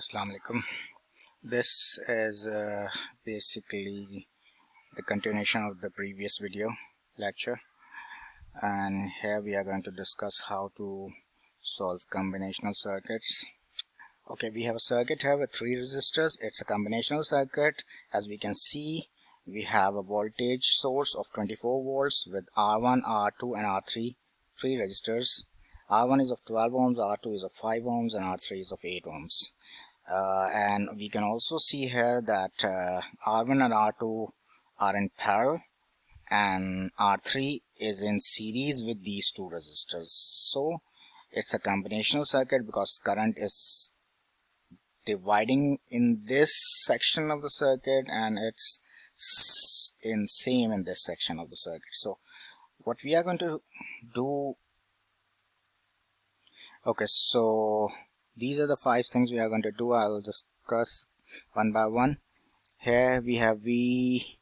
Assalamu alaikum. This is basically the continuation of the previous video lecture, and here we are going to discuss how to solve combinational circuits. Okay, we have a circuit here with 3 resistors. It's a combinational circuit. As we can see, we have a voltage source of 24 volts with R1, R2 and R3, 3 resistors. R1 is of 12 ohms, R2 is of 5 ohms and R3 is of 8 ohms. And we can also see here that R1 and R2 are in parallel and R3 is in series with these 2 resistors. So it's a combinational circuit because current is dividing in this section of the circuit and it's same in this section of the circuit. So what we are going to do, okay, so these are the 5 things we are going to do. I will discuss one by one. Here we have V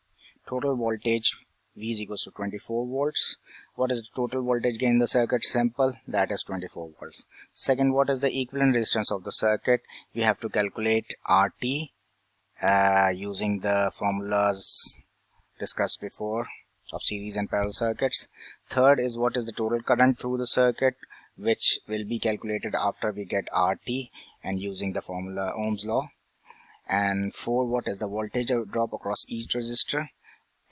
total voltage. V is equals to 24 volts. What is the total voltage gain in the circuit? Simple, that is 24 volts. Second, what is the equivalent resistance of the circuit? We have to calculate RT using the formulas discussed before of series and parallel circuits. Third is what is the total current through the circuit, which will be calculated after we get RT and using the formula Ohm's law. And 4, what is the voltage drop across each resistor,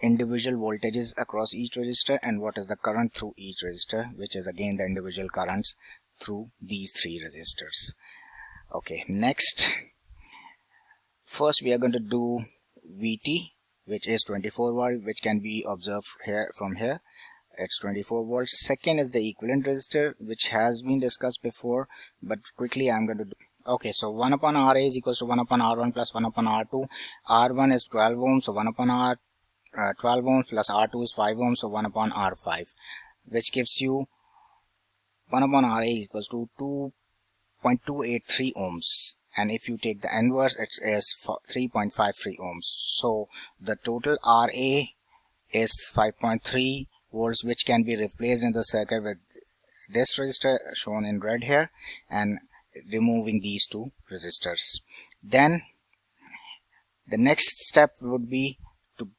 individual voltages across each resistor, and what is the current through each resistor, which is again the individual currents through these 3 resistors. Okay, next, first we are going to do VT, which is 24 volt, which can be observed here from here. It's 24 volts. Second is the equivalent resistor, which has been discussed before, but quickly I'm going to do. Okay, so 1 upon RA is equals to 1 upon R1 plus 1 upon R2. R1 is 12 ohms, so 1 upon 12 ohms plus R2 is 5 ohms, so 1 upon R5, which gives you 1 upon RA equals to 2.283 ohms. And if you take the inverse, it is 3.53 ohms. So the total RA is 5.3 volts, which can be replaced in the circuit with this resistor shown in red here and removing these 2 resistors. Then the next step would be to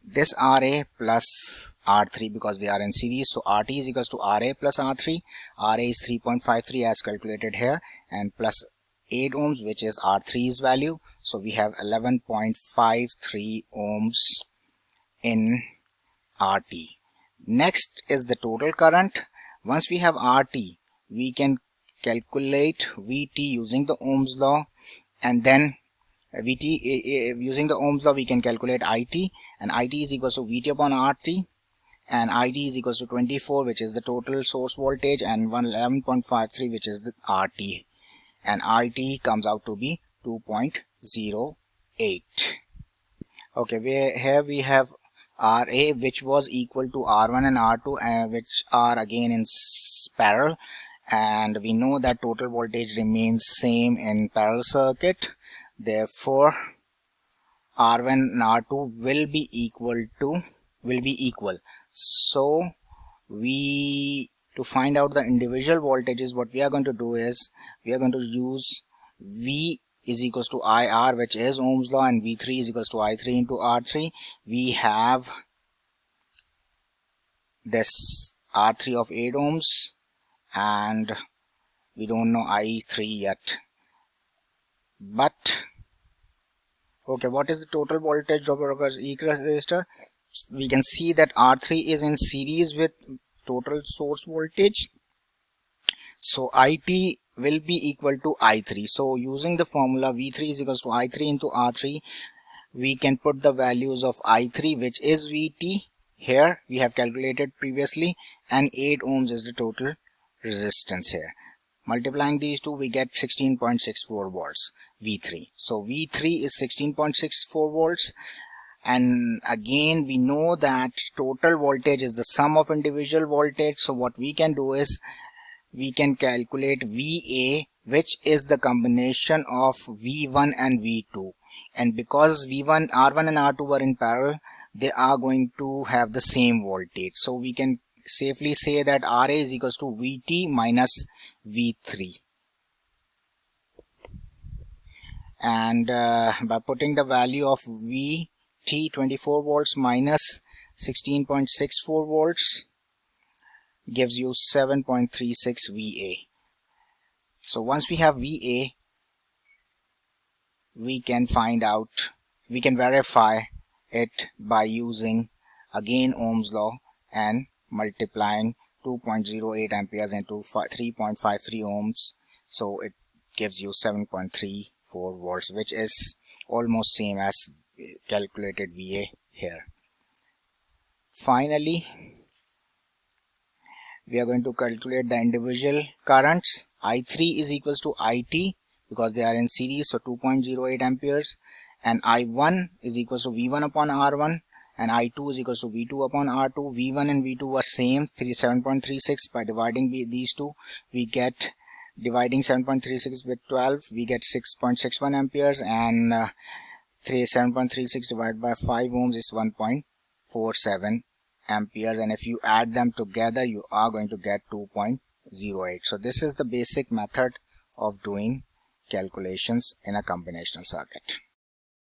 this RA plus R3 because they are in series. So RT is equals to RA plus R3. RA is 3.53 as calculated here and plus 8 ohms, which is R3's value. So we have 11.53 ohms in RT. Next is the total current. Once we have RT, we can calculate VT using the Ohm's law, and then VT using the Ohm's law we can calculate IT, and IT is equals to VT upon RT, and IT is equals to 24, which is the total source voltage, and 11.53, which is the RT, and IT comes out to be 2.08. okay, here we have RA, which was equal to R1 and R2, which are again in parallel, and we know that total voltage remains same in parallel circuit. Therefore R1 and R2 will be equal. So to find out the individual voltages, what we are going to do is we are going to use V is equals to IR, which is Ohm's law, and V3 is equals to I3 into R3. We have this R3 of 8 ohms and we don't know I3 yet. But okay, what is the total voltage drop across each resistor? We can see that R3 is in series with total source voltage, so IT will be equal to I3. So using the formula V3 is equals to I3 into R3, we can put the values of I3, which is VT, here we have calculated previously, and 8 ohms is the total resistance here. Multiplying these two, we get 16.64 volts V3. So V3 is 16.64 volts, and again we know that total voltage is the sum of individual voltage. So what we can do is we can calculate VA, which is the combination of V1 and V2, and because R1 and R2 were in parallel, they are going to have the same voltage. So we can safely say that RA is equals to VT minus V3. and by putting the value of VT 24 volts minus 16.64 volts gives you 7.36 VA. So once we have VA, we can verify it by using again Ohm's law and multiplying 2.08 amperes into 3.53 ohms, so it gives you 7.34 volts, which is almost same as calculated VA here. Finally, we are going to calculate the individual currents. I3 is equals to IT because they are in series, so 2.08 amperes, and I1 is equals to V1 upon R1, and I2 is equals to V2 upon R2. V1 and V2 are same, 7.36. By dividing these two, we get, dividing 7.36 with 12, we get 6.61 amperes, and 7.36 divided by 5 ohms is 1.47 amperes, and if you add them together you are going to get 2.08. So this is the basic method of doing calculations in a combinational circuit.